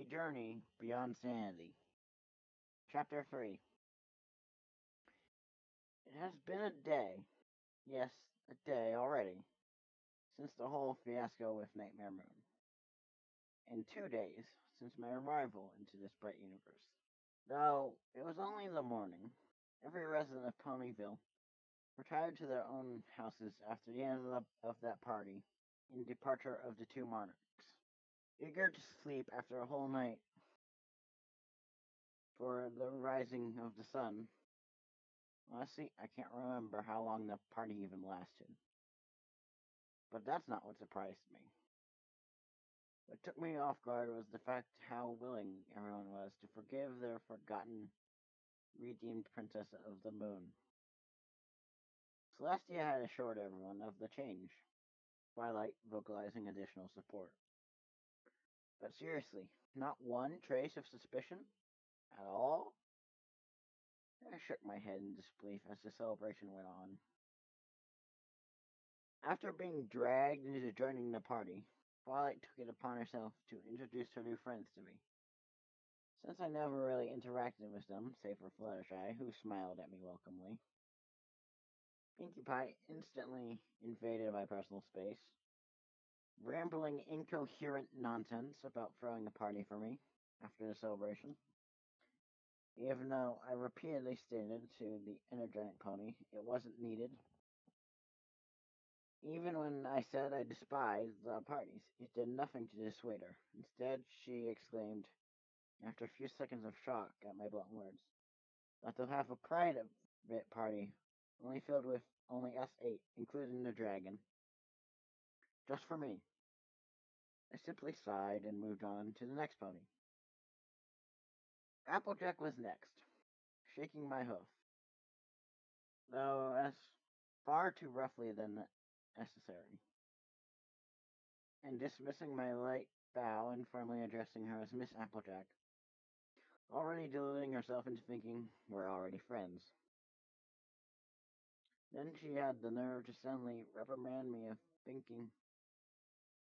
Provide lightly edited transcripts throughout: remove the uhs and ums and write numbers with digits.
A Journey Beyond Sanity. Chapter 3. It has been a day, yes, a day already, since the whole fiasco with Nightmare Moon. And 2 days since my arrival into this bright universe. Though it was only the morning, every resident of Ponyville retired to their own houses after the end of that party and departure of the two monarchs. Eager to sleep after a whole night for the rising of the sun. Honestly, I can't remember how long the party even lasted. But that's not what surprised me. What took me off guard was the fact how willing everyone was to forgive their forgotten, redeemed Princess of the Moon. Celestia had assured everyone of the change, Twilight vocalizing additional support. But seriously, not one trace of suspicion? At all? I shook my head in disbelief as the celebration went on. After being dragged into joining the party, Twilight took it upon herself to introduce her new friends to me. Since I never really interacted with them, save for Fluttershy, who smiled at me welcomely, Pinkie Pie instantly invaded my personal space, rambling incoherent nonsense about throwing a party for me after the celebration. Even though I repeatedly stated to the energetic pony it wasn't needed. Even when I said I despised the parties, it did nothing to dissuade her. Instead, she exclaimed, after a few seconds of shock at my blunt words, that they'll have a private party, only filled with only us 8, including the dragon. Just for me. I simply sighed and moved on to the next pony. Applejack was next, shaking my hoof, though as far too roughly than necessary, and dismissing my light bow and firmly addressing her as Miss Applejack, already deluding herself into thinking we're already friends. Then she had the nerve to suddenly reprimand me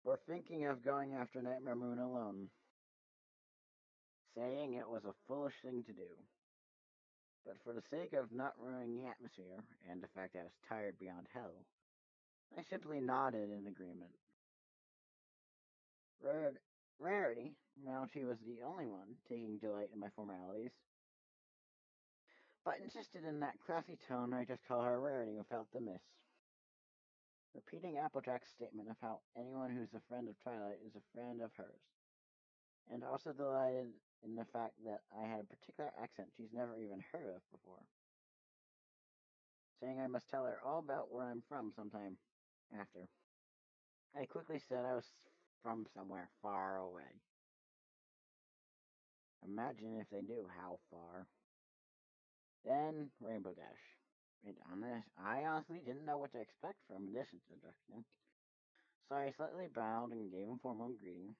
for thinking of going after Nightmare Moon alone, saying it was a foolish thing to do. But for the sake of not ruining the atmosphere, and the fact I was tired beyond hell, I simply nodded in agreement. Rarity, now she was the only one taking delight in my formalities, but insisted in that classy tone I just call her Rarity without the miss, repeating Applejack's statement of how anyone who's a friend of Twilight is a friend of hers, and also delighted in the fact that I had a particular accent she's never even heard of before, saying I must tell her all about where I'm from sometime after. I quickly said I was from somewhere far away. Imagine if they knew how far. Then Rainbow Dash. I honestly didn't know what to expect from this introduction, so I slightly bowed and gave a formal greeting,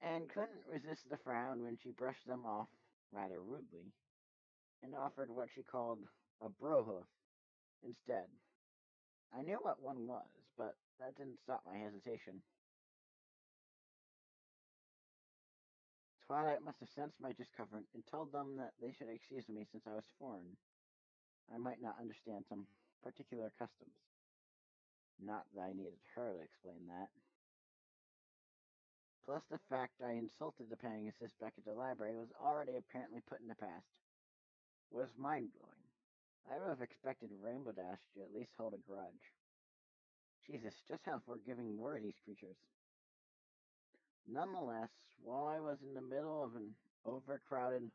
and couldn't resist the frown when she brushed them off rather rudely, and offered what she called a brohoof instead. I knew what one was, but that didn't stop my hesitation. Twilight must have sensed my discomfort and told them that they should excuse me since I was foreign. I might not understand some particular customs. Not that I needed her to explain that. Plus, the fact I insulted the paying assist back at the library was already apparently put in the past. Was mind-blowing. I would have expected Rainbow Dash to at least hold a grudge. Jesus, just how forgiving were these creatures? Nonetheless, while I was in the middle of an overcrowded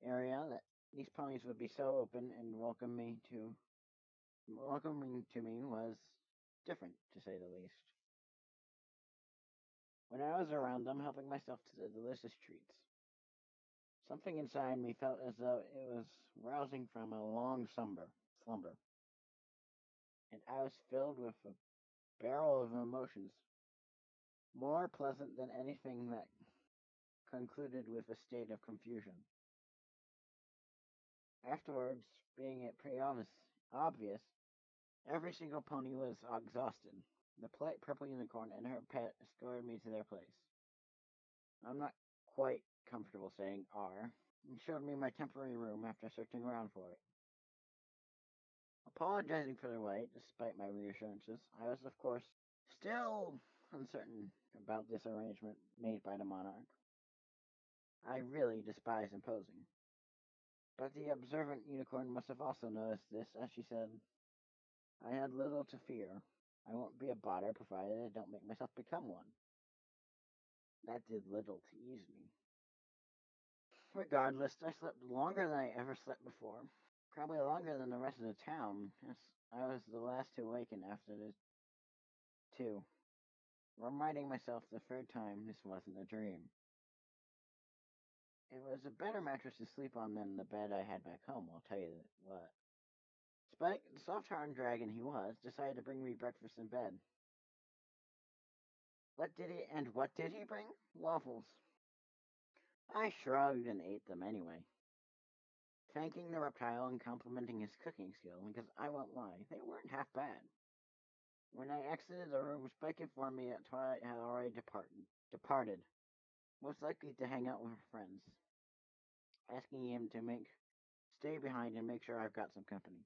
area, that these ponies would be so open and welcoming to me was different, to say the least. When I was around them, helping myself to the delicious treats, something inside me felt as though it was rousing from a long slumber, and I was filled with a barrel of emotions, more pleasant than anything that concluded with a state of confusion. Afterwards, being it pretty obvious, every single pony was exhausted. The polite purple unicorn and her pet escorted me to their place. I'm not quite comfortable saying R, and showed me my temporary room after searching around for it. Apologizing for the wait, despite my reassurances, I was, of course, still uncertain about this arrangement made by the monarch. I really despise imposing. But the observant unicorn must have also noticed this, as she said, I had little to fear. I won't be a bother provided I don't make myself become one. That did little to ease me. Regardless, I slept longer than I ever slept before. Probably longer than the rest of the town, as I was the last to awaken after the two, reminding myself the third time this wasn't a dream. It was a better mattress to sleep on than the bed I had back home, I'll tell you what. Spike, the soft-hearted dragon he was, decided to bring me breakfast in bed. What did he bring? Waffles. I shrugged and ate them anyway, thanking the reptile and complimenting his cooking skill, because I won't lie, they weren't half bad. When I exited the room, Spike informed me that Twilight had already departed, most likely to hang out with her friends, asking him to stay behind and make sure I've got some company.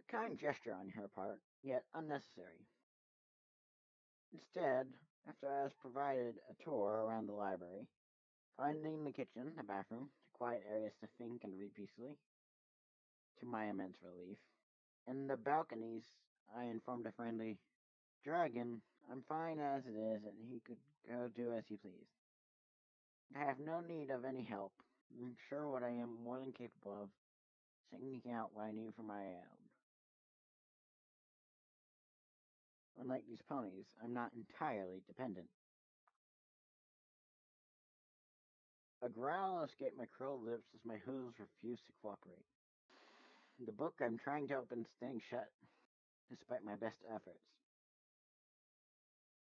A kind gesture on her part, yet unnecessary. Instead, after I was provided a tour around the library, finding the kitchen, the bathroom, the quiet areas to think and read peacefully, to my immense relief, and the balconies, I informed a friendly dragon I'm fine as it is and he could go do as he pleased. I have no need of any help. I'm sure what I am more than capable of, seeking out what I need for my own. Unlike these ponies, I'm not entirely dependent. A growl escaped my curled lips as my hooves refused to cooperate. The book I'm trying to open staying shut, despite my best efforts.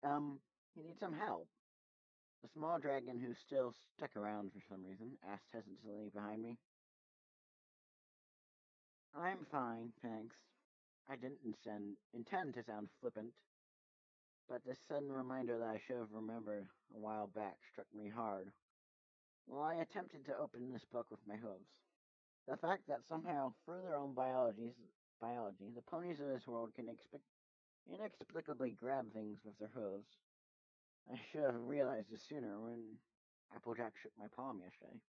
You need some help? The small dragon, who still stuck around for some reason, asked hesitantly behind me. I'm fine, thanks. I didn't intend to sound flippant, but this sudden reminder that I should have remembered a while back struck me hard. While I attempted to open this book with my hooves, the fact that somehow, through their own biology, the ponies of this world can inexplicably grab things with their hooves. I should have realized this sooner when Applejack shook my palm yesterday,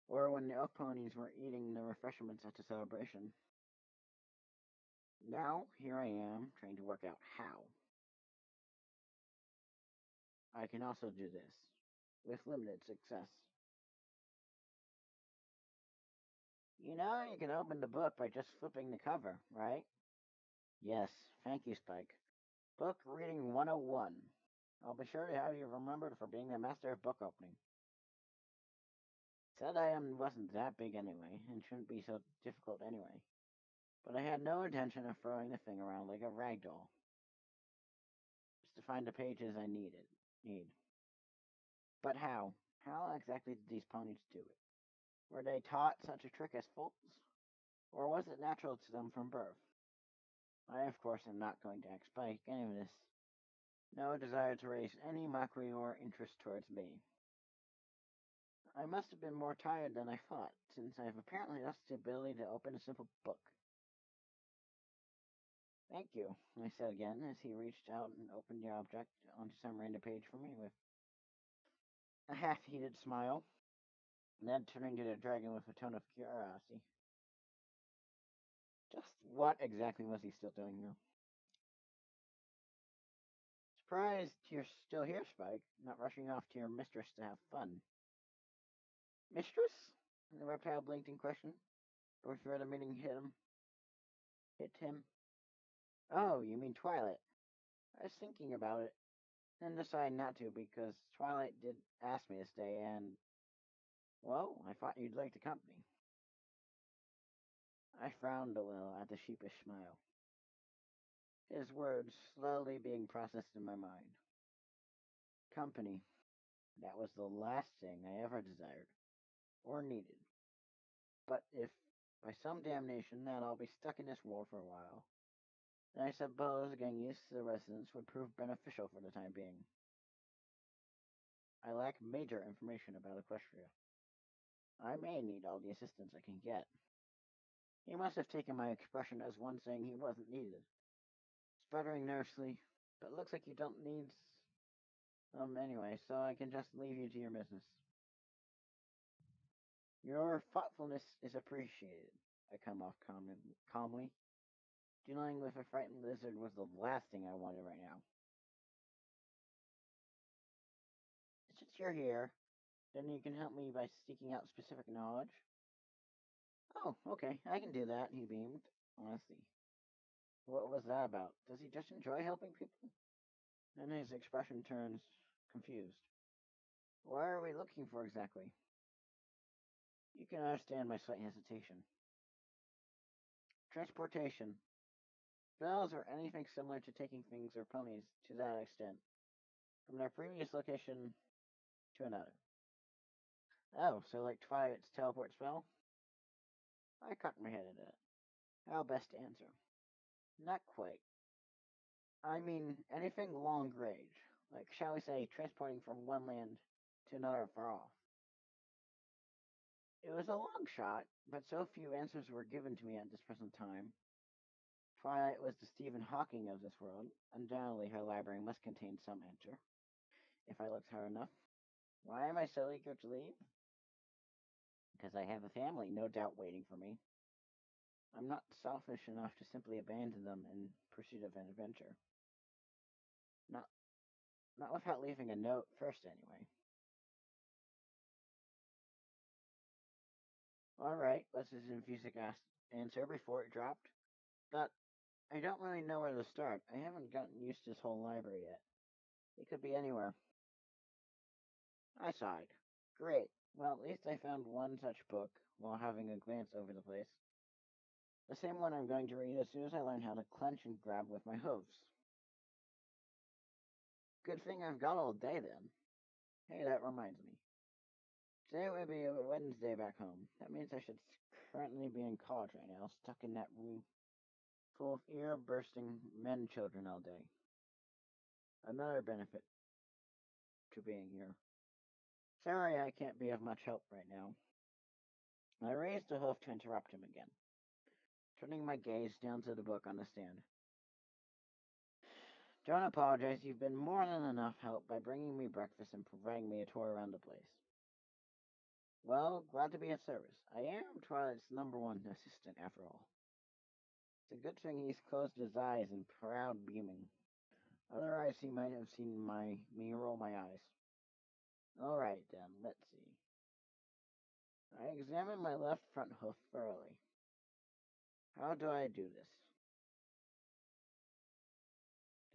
or when the elk ponies were eating the refreshments at the celebration. Now, here I am, trying to work out how. I can also do this, with limited success. You know, you can open the book by just flipping the cover, right? Yes, thank you, Spike. Book Reading 101. I'll be sure to have you remembered for being the master of book opening. Said wasn't that big anyway, and shouldn't be so difficult anyway. But I had no intention of throwing the thing around like a rag doll. Just to find the pages I need. But how? How exactly did these ponies do it? Were they taught such a trick as foals? Or was it natural to them from birth? I, of course, am not going to ask Spike any of this. No desire to raise any mockery or interest towards me. I must have been more tired than I thought, since I have apparently lost the ability to open a simple book. Thank you, I said again, as he reached out and opened the object onto some random page for me with a half-heated smile, then turning to the dragon with a tone of curiosity. Just what exactly was he still doing now? Surprised you're still here, Spike, not rushing off to your mistress to have fun. Mistress? The reptile blinked in question, before the meaning hit him. Oh, you mean Twilight. I was thinking about it, then decided not to because Twilight did ask me to stay and, well, I thought you'd like the company. I frowned a little at the sheepish smile, his words slowly being processed in my mind. Company. That was the last thing I ever desired, or needed. But if, by some damnation, that I'll be stuck in this world for a while, then I suppose getting used to the residents would prove beneficial for the time being. lack major information about Equestria. I may need all the assistance I can get. He must have taken my expression as one saying he wasn't needed. Sputtering nervously, but looks like you don't need anyway, so I can just leave you to your business. Your thoughtfulness is appreciated, I come off calmly. Dealing with a frightened lizard was the last thing I wanted right now. Since you're here, then you can help me by seeking out specific knowledge. Oh, okay, I can do that, he beamed. Honestly. What was that about? Does he just enjoy helping people? Then his expression turns confused. What are we looking for exactly? You can understand my slight hesitation. Transportation. Spells or anything similar to taking things or ponies to that extent, from their previous location to another. Oh, so like Twilight's teleport spell? I cocked my head at it. How best to answer? Not quite. I mean, anything long range, like, shall we say, transporting from one land to another far off. It was a long shot, but so few answers were given to me at this present time. Twilight was the Stephen Hawking of this world. Undoubtedly, her library must contain some answer, if I looked hard enough. Why am I so eager to leave? Because I have a family, no doubt, waiting for me. I'm not selfish enough to simply abandon them in pursuit of an adventure. Not, not without leaving a note first, anyway. All right, was his enthusiastic answer before it dropped. But I don't really know where to start. I haven't gotten used to this whole library yet. It could be anywhere. I sighed. Great. Well, at least I found one such book while having a glance over the place. The same one I'm going to read as soon as I learn how to clench and grab with my hooves. Good thing I've got all day then. Hey, that reminds me. Today would be a Wednesday back home. That means I should currently be in college right now, stuck in that room full of ear-bursting men children all day. Another benefit to being here. Sorry I can't be of much help right now. I raised a hoof to interrupt him again, turning my gaze down to the book on the stand. Don't apologize, you've been more than enough help by bringing me breakfast and providing me a tour around the place. Well, glad to be of service. I am Twilight's #1 assistant, after all. It's a good thing he's closed his eyes in proud beaming. Otherwise, he might have seen me roll my eyes. All right, then, let's see. I examine my left front hoof thoroughly. How do I do this?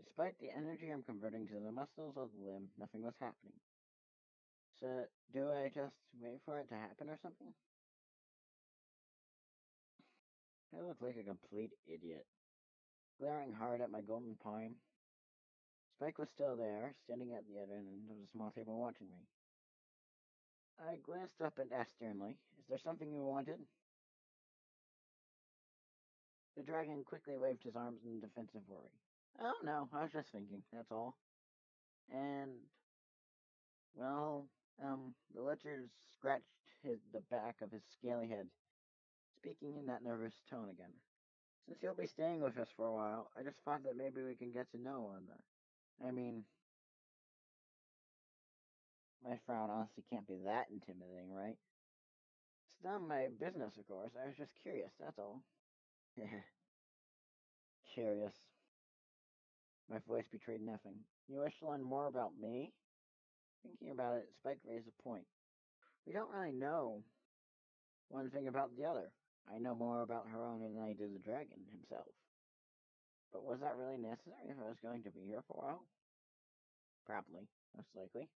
Despite the energy I'm converting to the muscles of the limb, nothing was happening. So, do I just wait for it to happen or something? I look like a complete idiot, glaring hard at my golden palm. Spike was still there, standing at the other end of the small table watching me. I glanced up and asked sternly, "Is there something you wanted?" The dragon quickly waved his arms in defensive worry. "Oh no, I was just thinking, that's all." And, well, the lizard scratched the back of his scaly head, speaking in that nervous tone again. "Since you'll be staying with us for a while, I just thought that maybe we can get to know one another. I mean, my frown honestly can't be that intimidating, right? It's not my business, of course. I was just curious, that's all." Curious. My voice betrayed nothing. "You wish to learn more about me?" Thinking about it, Spike raised a point. "We don't really know one thing about the other. I know more about her owner than I did the dragon himself. But was that really necessary if I was going to be here for a while?" "Probably, most likely.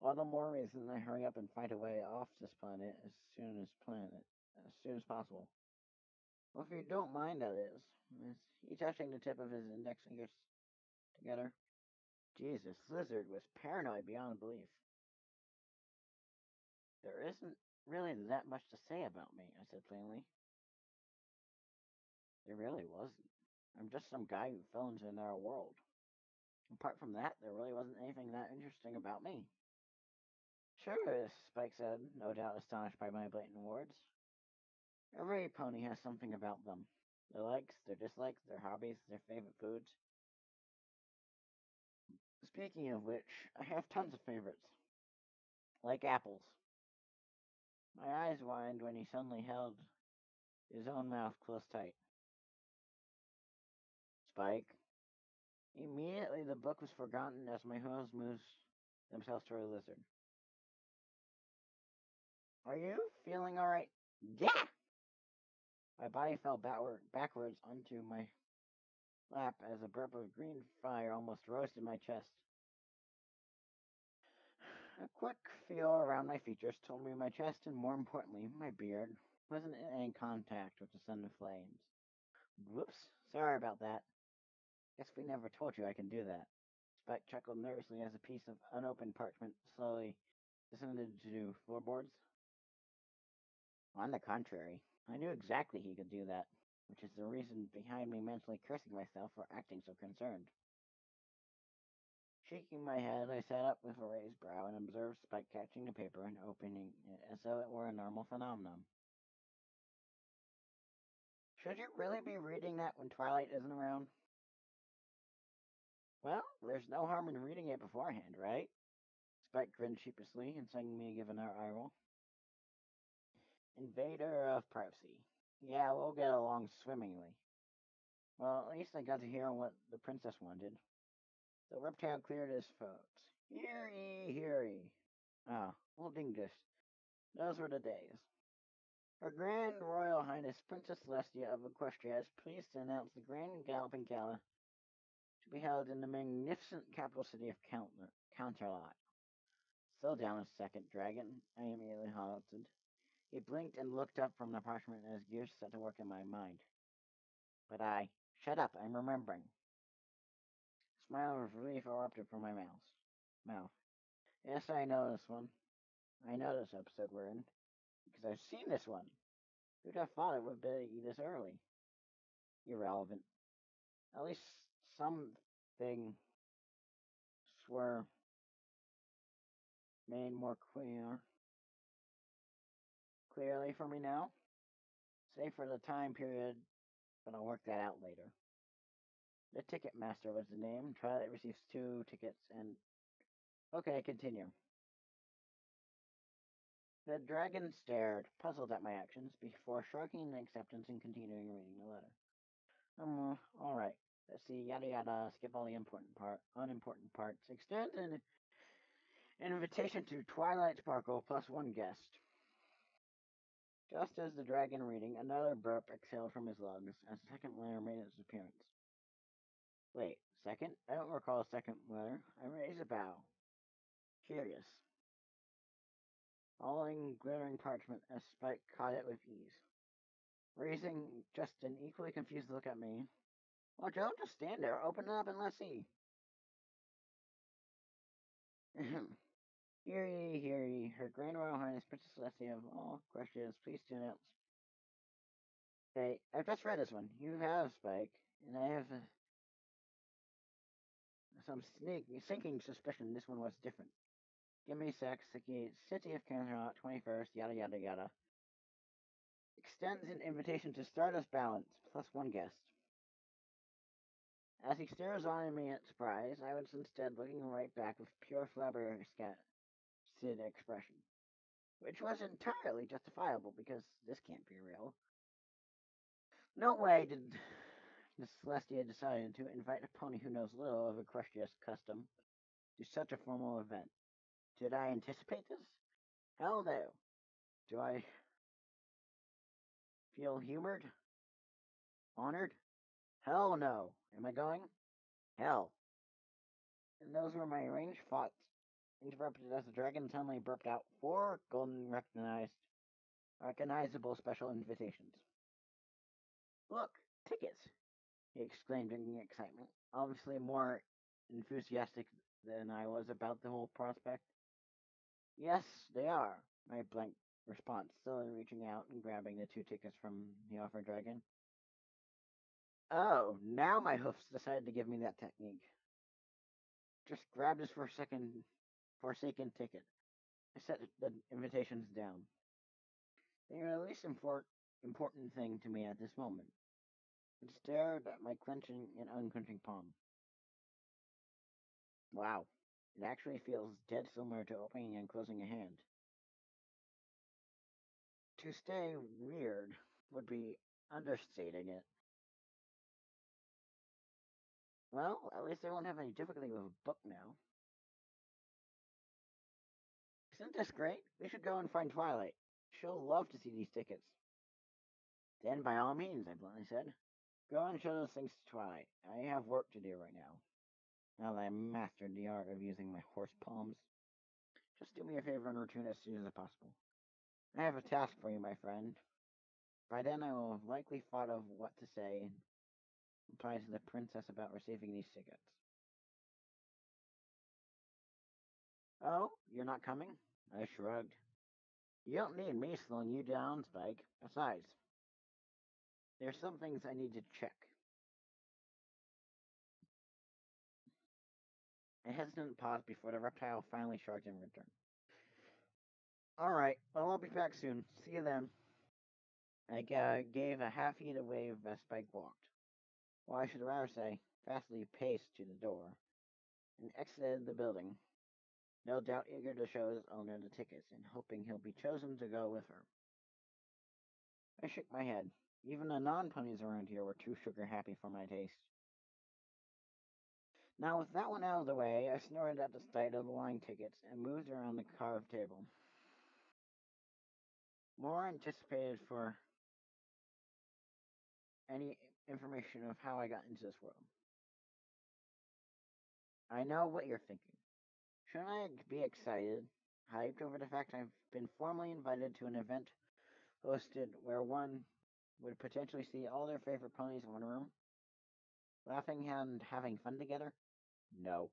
All the more reason I hurry up and find a way off this planet as soon as possible. Well, if you don't mind, that is." He touching the tip of his index fingers together. Jesus, Lizard was paranoid beyond belief. "There isn't really that much to say about me," I said plainly. There really wasn't. I'm just some guy who fell into another world. Apart from that, there really wasn't anything that interesting about me. Sure, Spike said, no doubt astonished by my blatant words. Every pony has something about them. Their likes, their dislikes, their hobbies, their favorite foods. Speaking of which, I have tons of favorites. Like apples. My eyes widened when he suddenly held his own mouth close tight. Spike. Immediately the book was forgotten as my hose moved themselves toward a lizard. Are you feeling alright? Yeah! My body fell backwards onto my lap as a burp of green fire almost roasted my chest. A quick feel around my features told me my chest and, more importantly, my beard wasn't in any contact with the sun of flames. Whoops, sorry about that. Guess we never told you I can do that. Spike chuckled nervously as a piece of unopened parchment slowly descended to floorboards. On the contrary, I knew exactly he could do that, which is the reason behind me mentally cursing myself for acting so concerned. Shaking my head, I sat up with a raised brow and observed Spike catching the paper and opening it as though it were a normal phenomenon. Should you really be reading that when Twilight isn't around? Well, there's no harm in reading it beforehand, right? Spike grinned sheepishly and sent me a given eye roll. Invader of privacy. Yeah, we'll get along swimmingly. Well, at least I got to hear what the princess wanted. The reptile cleared his throat. Hear ye, hear ye. Ah, old English. Those were the days. Her Grand Royal Highness Princess Celestia of Equestria is pleased to announce the Grand Galloping Gala to be held in the magnificent capital city of Counterlot. Slow down a second, dragon, I immediately halted. He blinked and looked up from the parchment as gears set to work in my mind. But shut up, I'm remembering. A smile of relief erupted from my mouth. Yes, I know this one. I know this episode we're in, because I've seen this one. Who'd have thought it would be this early? Irrelevant. At least some things were made more clearly for me now. Save for the time period, but I'll work that out later. The Ticket Master was the name. Twilight receives 2 tickets and... Okay, continue. The dragon stared, puzzled at my actions, before shrugging in acceptance and continuing reading the letter. Alright. Let's see, yada yada, skip all the unimportant parts. Extend an invitation to Twilight Sparkle plus 1 guest. Just as the dragon reading, another burp exhaled from his lungs as the second letter made its appearance. Wait, second? I don't recall a second letter. I raised a bow. Curious. Following glittering parchment as Spike caught it with ease. Raising just an equally confused look at me. Well, Joe, just stand there, open it up, and let's see. Hear ye, hear ye. Her Grand Royal Highness Princess Celestia of all questions, please do announce. Okay, I've just read this one. You have, Spike, and I have some sinking suspicion this one was different. Give me a sec. City of Canterlot, 21st, yada yada yada. Extends an invitation to Stardust Balance, plus 1 guest. As he stares on me at surprise, I was instead looking right back with pure flabbergasted expression. Which was entirely justifiable, because this can't be real. No way did the Celestia decide to invite a pony who knows little of Equestria's custom to such a formal event. Did I anticipate this? Hell no. Do I feel humored? Honored? Hell no. Am I going? Hell. And those were my arranged thoughts, interrupted as the dragon suddenly burped out 4 golden recognizable special invitations. Look, tickets, he exclaimed in excitement, obviously more enthusiastic than I was about the whole prospect. Yes, they are, my blank response, still reaching out and grabbing the 2 tickets from the offered dragon. Oh, now my hoofs decided to give me that technique. Just grab this forsaken ticket. I set the invitations down. They are the least important thing to me at this moment. I stared at my clenching and unclenching palm. Wow, it actually feels dead similar to opening and closing a hand. To stay weird would be understating it. Well, at least I won't have any difficulty with a book now. Isn't this great? We should go and find Twilight. She'll love to see these tickets. Then, by all means, I bluntly said. Go and show those things to Twilight. I have work to do right now. Now that I mastered the art of using my horse palms. Just do me a favor and return as soon as possible. I have a task for you, my friend. By then I will have likely thought of what to say and reply to the princess about receiving these tickets. Oh, you're not coming? I shrugged. You don't need me slowing you down, Spike. Besides, there's some things I need to check. A hesitant pause before the reptile finally shrugged in return. Alright, well, I'll be back soon. See you then. I gave a half-heeded wave as Spike walked. Well, I should rather say, fastly paced to the door, and exited the building, no doubt eager to show his owner the tickets and hoping he'll be chosen to go with her. I shook my head. Even the non-ponies around here were too sugar-happy for my taste. Now, with that one out of the way, I snorted at the sight of the line tickets and moved around the carved table. More anticipated for any information of how I got into this world. I know what you're thinking. Shouldn't I be excited, hyped over the fact I've been formally invited to an event hosted where one would potentially see all their favorite ponies in one room, laughing and having fun together? No.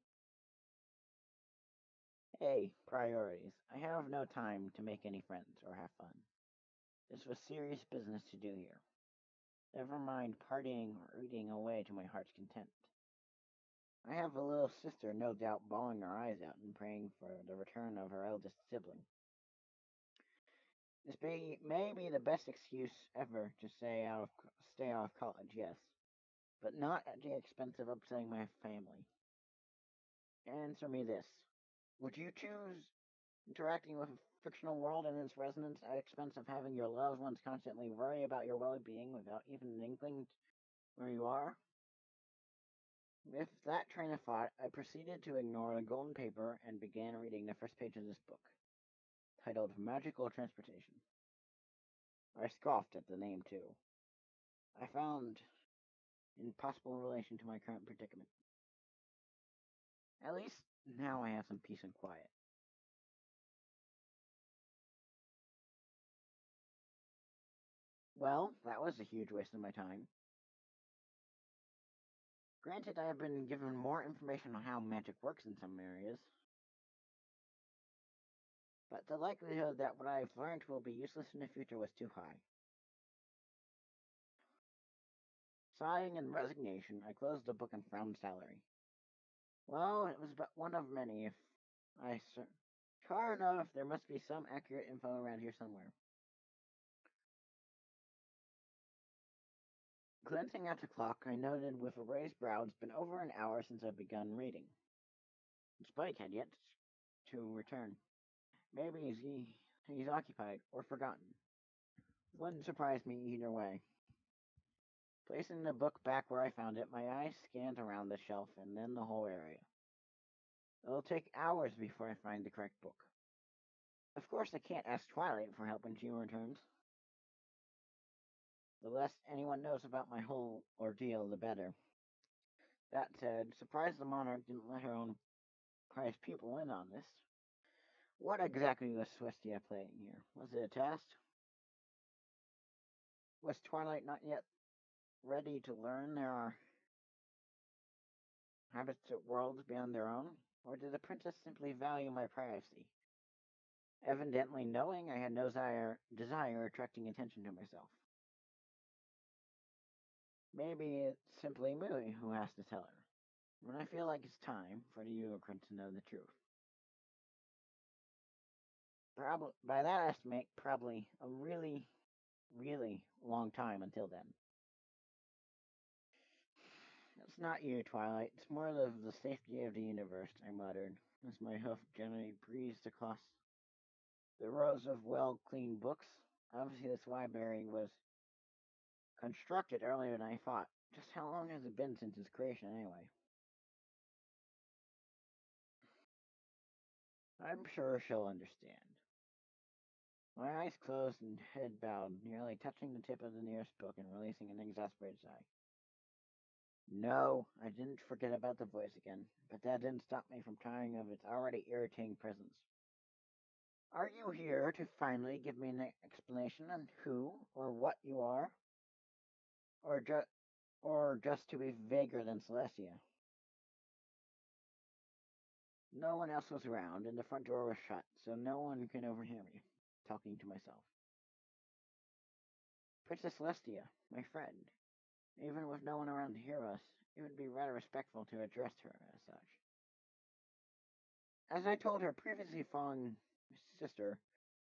Hey, priorities. I have no time to make any friends or have fun. This was serious business to do here. Never mind partying or eating away to my heart's content. I have a little sister, no doubt, bawling her eyes out and praying for the return of her eldest sibling. This may be the best excuse ever to stay out of college, yes, but not at the expense of upsetting my family. Answer me this. Would you choose interacting with a fictional world and its residents at the expense of having your loved ones constantly worry about your well-being without even an inkling where you are? With that train of thought, I proceeded to ignore the golden paper and began reading the first page of this book, titled Magical Transportation. I scoffed at the name, too. I found in possible relation to my current predicament. At least now I have some peace and quiet. Well, that was a huge waste of my time. Granted, I have been given more information on how magic works in some areas, but the likelihood that what I've learned will be useless in the future was too high. Sighing in resignation, I closed the book and frowned sourly. Well, it was but one of many. If I search hard enough, there must be some accurate info around here somewhere. Glancing at the clock, I noted with a raised brow it's been over an hour since I'd begun reading. Spike had yet to return. Maybe he's occupied or forgotten. Wouldn't surprise me either way. Placing the book back where I found it, my eyes scanned around the shelf and then the whole area. It'll take hours before I find the correct book. Of course, I can't ask Twilight for help when she returns. The less anyone knows about my whole ordeal, the better. That said, surprised the monarch didn't let her own prized pupil in on this. What exactly was Celestia playing here? Was it a test? Was Twilight not yet ready to learn there are habits of worlds beyond their own? Or did the princess simply value my privacy? Evidently knowing I had no desire attracting attention to myself. Maybe it's simply me who has to tell her. When I feel like it's time for the unicorn to know the truth. Probably by that estimate, probably a really, really long time until then. It's not you, Twilight. It's more of the safety of the universe, I muttered, as my hoof gently breezed across the rows of well-cleaned books. Obviously, this library was constructed earlier than I thought. Just how long has it been since its creation, anyway? I'm sure she'll understand. My eyes closed and head bowed, nearly touching the tip of the nearest book and releasing an exasperated sigh. No, I didn't forget about the voice again, but that didn't stop me from tiring of its already irritating presence. Are you here to finally give me an explanation on who or what you are? Or, or just to be vaguer than Celestia? No one else was around, and the front door was shut, so no one could overhear me, talking to myself. Princess Celestia, my friend. Even with no one around to hear us, it would be rather respectful to address her as such. As I told her previously fallen sister,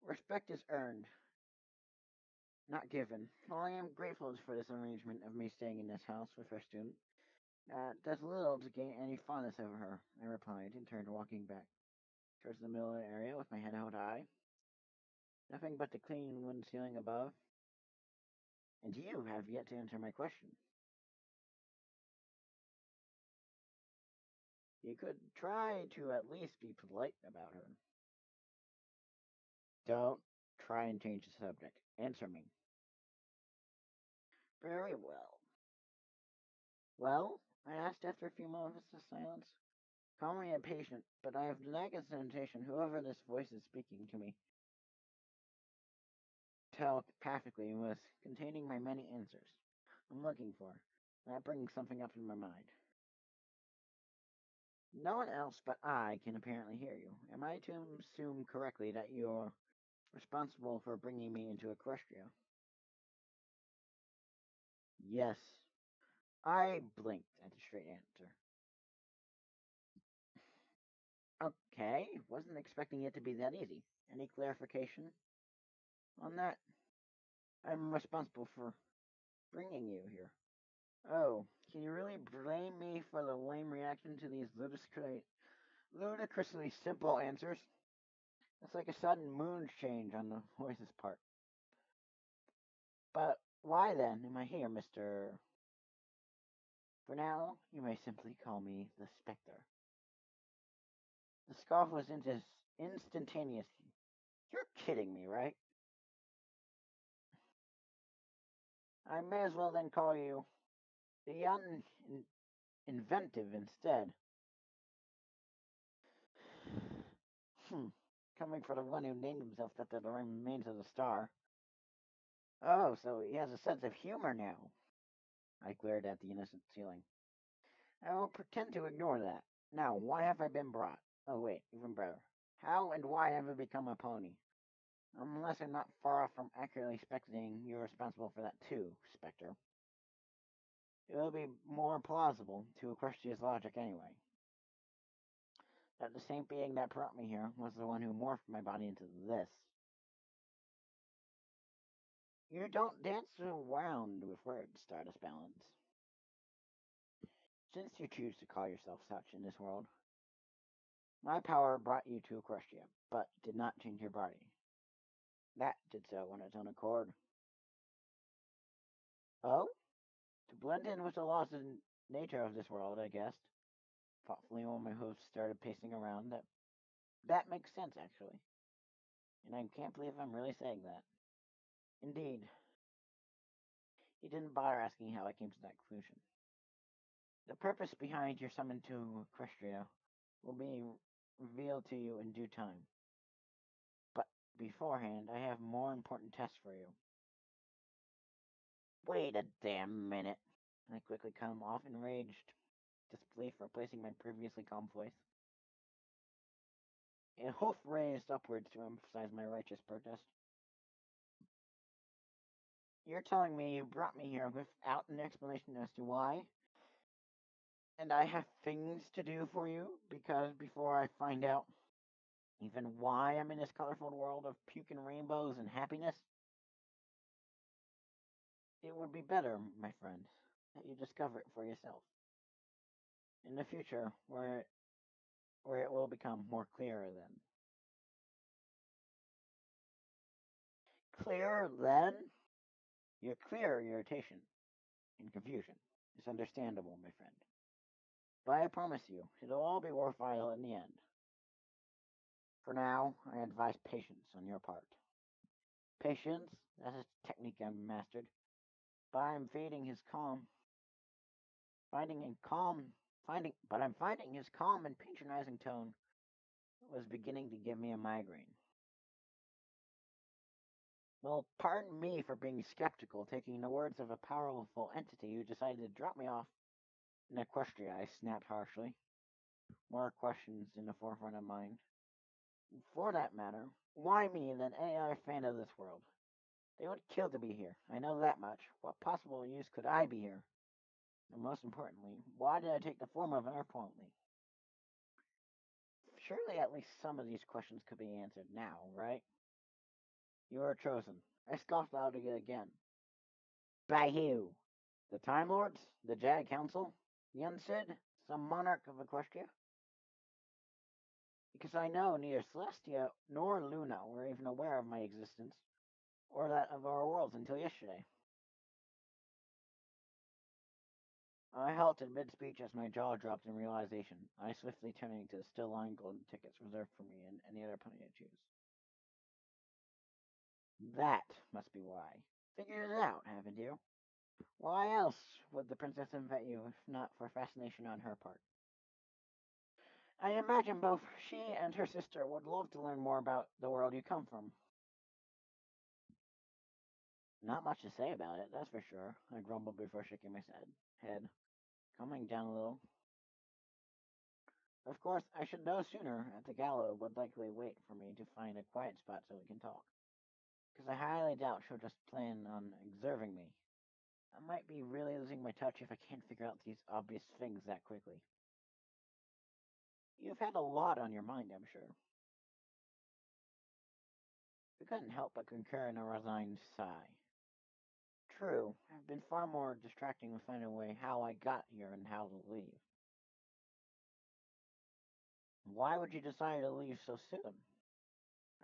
respect is earned, not given. While I am grateful for this arrangement of me staying in this house with her student, does little to gain any fondness over her, I replied, and turned walking back towards the middle of the area with my head held high. Nothing but the clean wooden ceiling above. And you have yet to answer my question. You could try to at least be polite about her. Don't try and change the subject. Answer me. Very well. Well, I asked after a few moments of silence. Call me impatient, but I have the nagging sensation whoever this voice is speaking to me telepathically was containing my many answers I'm looking for. That brings something up in my mind. No one else but I can apparently hear you. Am I to assume correctly that you're responsible for bringing me into Equestria? Yes. I blinked at the straight answer. Okay, wasn't expecting it to be that easy. Any clarification on that? I'm responsible for bringing you here. Oh, can you really blame me for the lame reaction to these ludicrously simple answers? It's like a sudden mood change on the voice's part. But why then am I here, Mr. For now, you may simply call me the Spectre. The scoff was instantaneous. You're kidding me, right? I may as well then call you the inventive instead. Coming from the one who named himself after the remains of the star. Oh, so he has a sense of humor now. I glared at the innocent ceiling. I will pretend to ignore that. Now, why have I been brought? Oh, wait, even better. How and why have I become a pony? Unless I'm not far off from accurately speculating you're responsible for that too, Spectre. It will be more plausible to Equestria's logic anyway. That the same being that brought me here was the one who morphed my body into this. You don't dance around with words, Stardust Balance. Since you choose to call yourself such in this world, my power brought you to Equestria, but did not change your body. That did so on its own accord. Oh? To blend in with the laws and nature of this world, I guessed. Thoughtfully while my hooves started pacing around. That makes sense, actually. And I can't believe I'm really saying that. Indeed. He didn't bother asking how I came to that conclusion. The purpose behind your summon to Equestria will be revealed to you in due time. But beforehand, I have more important tests for you. Wait a damn minute. I quickly come off enraged disbelief replacing my previously calm voice. A hoof raised upwards to emphasize my righteous protest. You're telling me you brought me here without an explanation as to why? And I have things to do for you, because before I find out... Even why I'm in this colorful world of puke and rainbows and happiness? It would be better, my friend, that you discover it for yourself. In the future, where it will become more clearer then. Clearer then? Your clear irritation and confusion is understandable, my friend. But I promise you, it'll all be worthwhile in the end. For now, I advise patience on your part. Patience, that is a technique I've mastered, but I'm fading his calm, finding in calm, but I'm finding his calm and patronizing tone was beginning to give me a migraine. Well, pardon me for being skeptical, taking the words of a powerful entity who decided to drop me off in Equestria, I snapped harshly, more questions in the forefront of mind. For that matter, why me, an AI fan of this world? They would kill to be here. I know that much. What possible use could I be here? And most importantly, why did I take the form of an Earth only? Surely at least some of these questions could be answered now, right? You are chosen. I scoffed out again. By who? The Time Lords? The Jag Council? The Uncid? Some monarch of Equestria? Because I know neither Celestia nor Luna were even aware of my existence, or that of our worlds until yesterday. I halted mid-speech as my jaw dropped in realization, I swiftly turning to the still lying golden tickets reserved for me and any other pony I choose. That must be why. Figured it out, haven't you? Why else would the princess invite you if not for fascination on her part? I imagine both she and her sister would love to learn more about the world you come from. Not much to say about it, that's for sure, I grumbled before shaking my head, calming down a little. Of course, I should know sooner at the gala would likely wait for me to find a quiet spot so we can talk. Because I highly doubt she'll just plan on observing me. I might be really losing my touch if I can't figure out these obvious things that quickly. You've had a lot on your mind, I'm sure. We couldn't help but concur in a resigned sigh. True, I've been far more distracting with finding a way how I got here and how to leave. Why would you decide to leave so soon?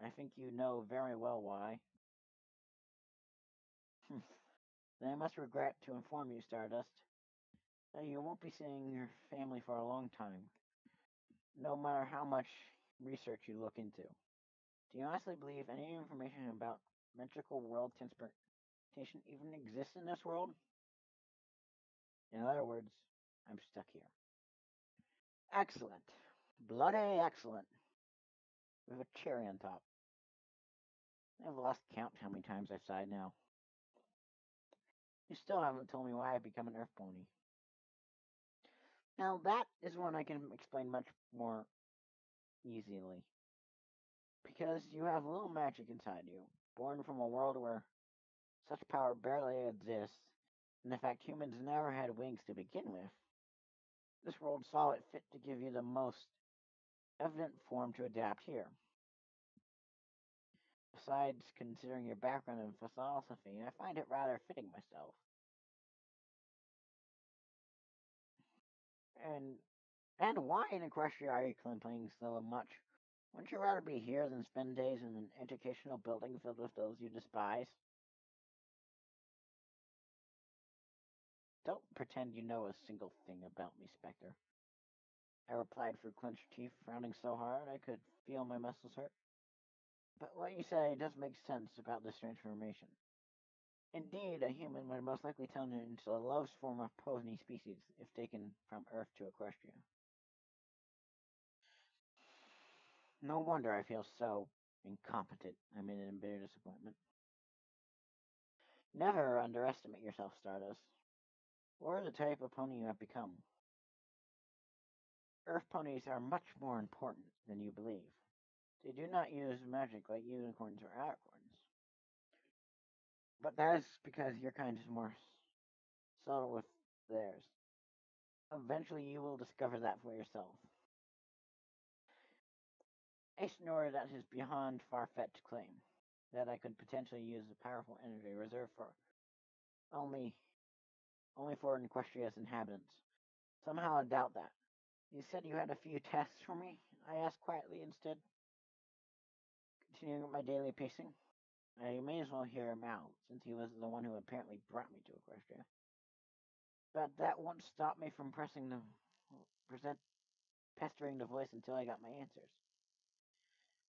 I think you know very well why. Then I must regret to inform you, Stardust, that you won't be seeing your family for a long time, no matter how much research you look into. Do you honestly believe any information about metrical world transportation even exists in this world? In other words, I'm stuck here. Excellent. Bloody excellent. With a cherry on top. I've lost count how many times I've sighed now. You still haven't told me why I've become an Earth pony. Now that is one I can explain much more easily. Because you have a little magic inside you, born from a world where such power barely exists, and in fact humans never had wings to begin with. This world saw it fit to give you the most evident form to adapt here. Besides considering your background in philosophy, I find it rather fitting myself. And and why in Equestria are you complaining so much? Wouldn't you rather be here than spend days in an educational building filled with those you despise? Don't pretend you know a single thing about me, Spectre. I replied through clenched teeth, frowning so hard I could feel my muscles hurt. But what you say does make sense about this transformation. Indeed, a human would most likely turn into the lowest form of pony species if taken from Earth to Equestria. No wonder I feel so incompetent, I admitted in bitter disappointment. Never underestimate yourself, Stardust. Or the type of pony you have become. Earth ponies are much more important than you believe. They do not use magic like unicorns or alicorns. But that is because your kind is more subtle with theirs. Eventually you will discover that for yourself. I snorted at his beyond far-fetched claim that I could potentially use the powerful energy reserved for only only for Equestria's inhabitants. Somehow I doubt that. You said you had a few tests for me? I asked quietly instead, continuing my daily pacing. I may as well hear him out, since he was the one who apparently brought me to Equestria. But that won't stop me from present, pestering the voice until I got my answers.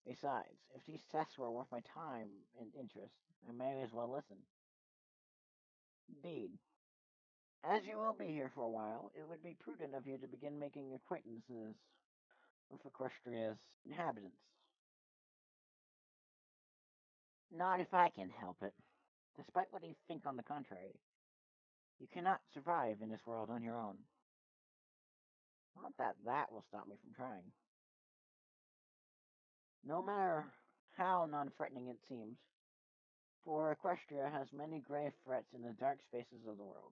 Besides, if these tests were worth my time and interest, I may as well listen. Indeed, as you will be here for a while, it would be prudent of you to begin making acquaintances with Equestria's inhabitants. Not if I can help it. Despite what you think on the contrary, you cannot survive in this world on your own. Not that that will stop me from trying. No matter how non-threatening it seems, for Equestria has many grave threats in the dark spaces of the world.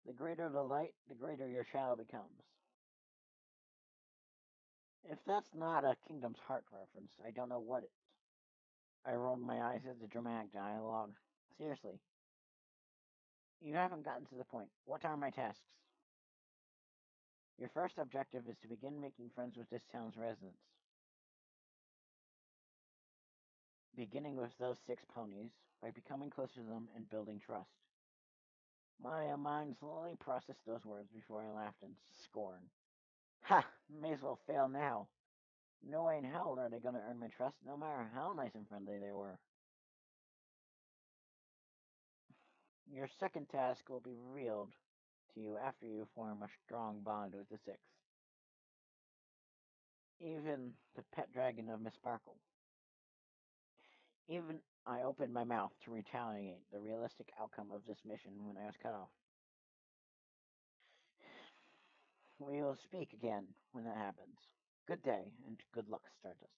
The greater the light, the greater your shadow becomes. If that's not a Kingdom's Heart reference, I don't know what is. I rolled my eyes at the dramatic dialogue. Seriously, you haven't gotten to the point. What are my tasks? Your first objective is to begin making friends with this town's residents, beginning with those 6 ponies, by becoming closer to them and building trust. My mind slowly processed those words before I laughed in scorn. Ha! May as well fail now. No way in hell are they going to earn my trust, no matter how nice and friendly they were. Your second task will be revealed to you after you form a strong bond with the 6. Even the pet dragon of Miss Sparkle. Even I opened my mouth to retaliate the realistic outcome of this mission when I was cut off. We will speak again when that happens. Good day, and good luck, Stardust.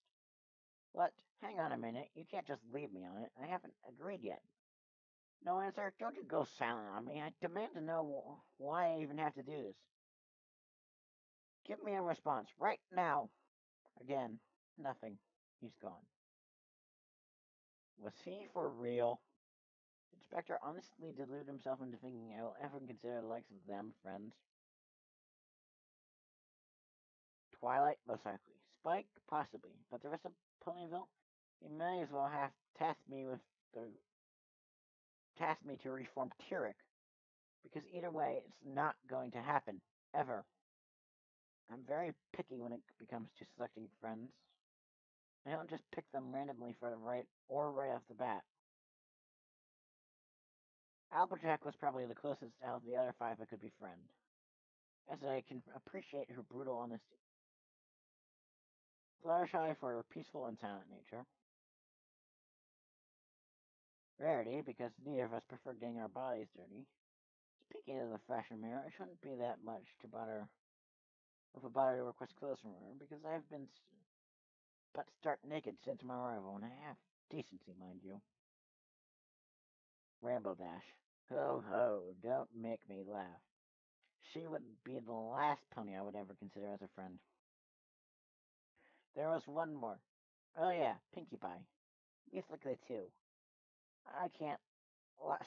What? Hang on a minute. You can't just leave me on it. I haven't agreed yet. No answer? Don't you go silent on me. I demand to know why I even have to do this. Give me a response right now. Again, nothing. He's gone. Was he for real? Inspector honestly deluded himself into thinking I will ever consider the likes of them friends. Twilight, most likely. Spike, possibly. But the rest of Ponyville, he may as well have the tasked me to reform Tyrek, because either way, it's not going to happen ever. I'm very picky when it comes to selecting friends. I don't just pick them randomly for the right off the bat. Applejack was probably the closest out of the other 5 I could befriend, as I can appreciate her brutal honesty. Fluttershy for her peaceful and silent nature. Rarity, because neither of us prefer getting our bodies dirty. Speaking of the fashion mirror, it shouldn't be that much to bother with a bother to request clothes from her, because I've been but stark naked since my arrival, and I have decency, mind you. Rambo Dash. Ho ho, don't make me laugh. She would be the last pony I would ever consider as a friend. There was one more. Oh yeah, Pinkie Pie. Musically too. I can't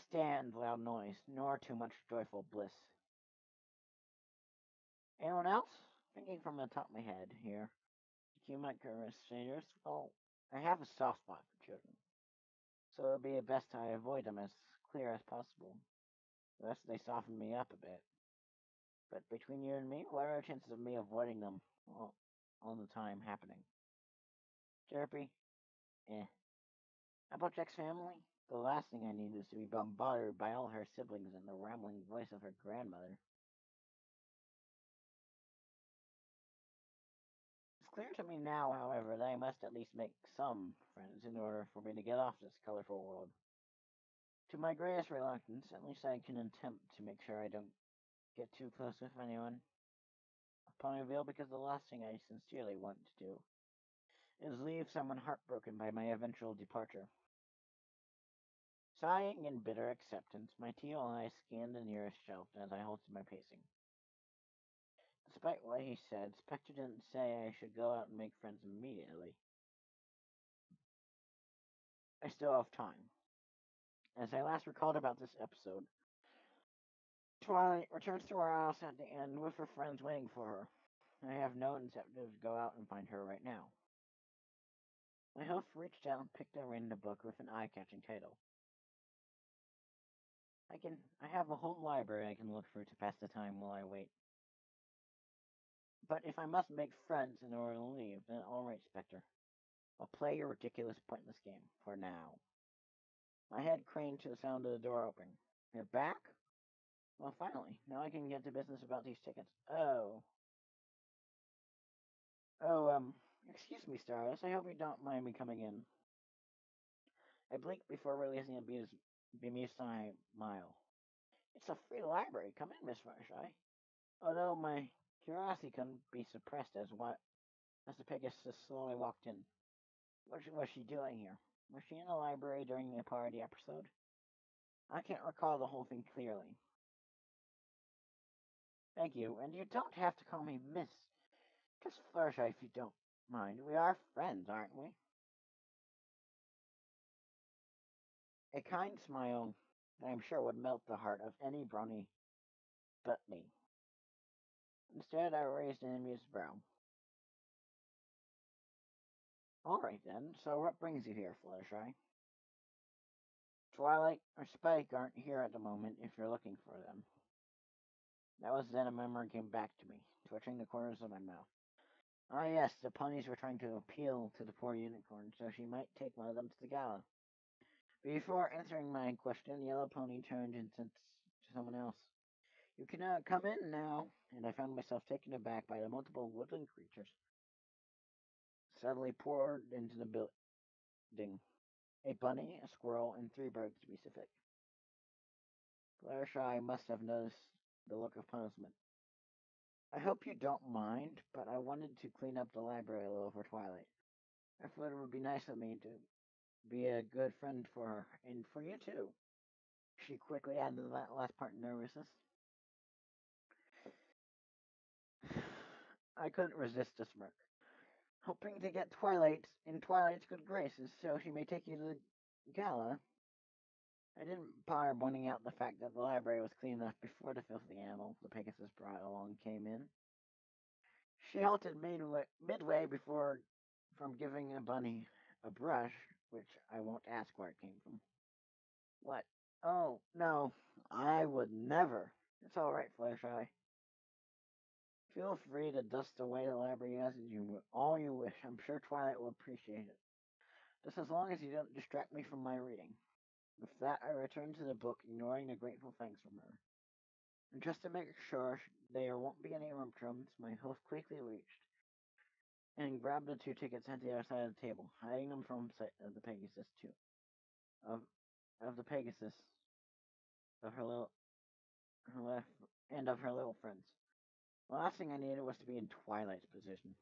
stand loud noise, nor too much joyful bliss. Anyone else? Thinking from the top of my head here. You might strangers. Well, I have a soft spot for children, so it'll be best I avoid them as clear as possible, lest they soften me up a bit. But between you and me, what are the chances of me avoiding them all the time happening? Jerpy? Eh. Applejack's family? The last thing I need is to be bombarded by all her siblings and the rambling voice of her grandmother. It's clear to me now, however, that I must at least make some friends in order for me to get off this colorful world. To my greatest reluctance, at least I can attempt to make sure I don't get too close with anyone upon reveal, because the last thing I sincerely want to do is leave someone heartbroken by my eventual departure. Sighing in bitter acceptance, my teal eyes scan the nearest shelf as I halted my pacing. Despite what he said, Spectre didn't say I should go out and make friends immediately. I still have time. As I last recalled about this episode, Twilight returns to our house at the end with her friends waiting for her. I have no incentive to go out and find her right now. My host reached out and picked a random book with an eye-catching title. I have a whole library I can look through to pass the time while I wait. But if I must make friends in order to leave, then all right, Spectre. I'll play your ridiculous, pointless game for now. My head craned to the sound of the door opening. You're back? Well, finally. Now I can get to business about these tickets. Excuse me, Stardust. I hope you don't mind me coming in. I blinked before releasing a bemused smile. It's a free library. Come in, Miss Fluttershy. Although my curiosity couldn't be suppressed as the Pegasus slowly walked in. What was she doing here? Was she in the library during the party episode? I can't recall the whole thing clearly. Thank you, and you don't have to call me Miss. Just Fluttershy if you don't mind. We are friends, aren't we? A kind smile that I'm sure would melt the heart of any brony but me. Instead, I raised an amused brow. All right then, so what brings you here, Fluttershy? Twilight or Spike aren't here at the moment if you're looking for them. That was then a memory came back to me, twitching the corners of my mouth. Ah yes, the ponies were trying to appeal to the poor unicorn, so she might take one of them to the gala. Before answering my question, Yellow Pony turned and said to someone else, "You can come in now," and I found myself taken aback by the multiple woodland creatures suddenly poured into the building. A bunny, a squirrel, and three birds to be specific. Fluttershy must have noticed the look of punishment. I hope you don't mind, but I wanted to clean up the library a little for Twilight. I thought it would be nice of me to be a good friend for her, and for you too. She quickly added that last part in nervousness. I couldn't resist a smirk, hoping to get Twilight in Twilight's good graces so she may take you to the gala. I didn't bother pointing out the fact that the library was clean enough before the filthy animal the Pegasus brought along came in. She halted midway before from giving a bunny a brush, which I won't ask where it came from. What? Oh, no, I would never. It's all right, Fluttershy. Feel free to dust away the library as all you wish. I'm sure Twilight will appreciate it. Just as long as you don't distract me from my reading. With that, I returned to the book, ignoring the grateful thanks from her. And just to make sure there won't be any rumtrums, my host quickly reached and grabbed the two tickets at the other side of the table, hiding them from sight of the Pegasus too. Of of the Pegasus, of her left, and of her little friends. The last thing I needed was to be in Twilight's position.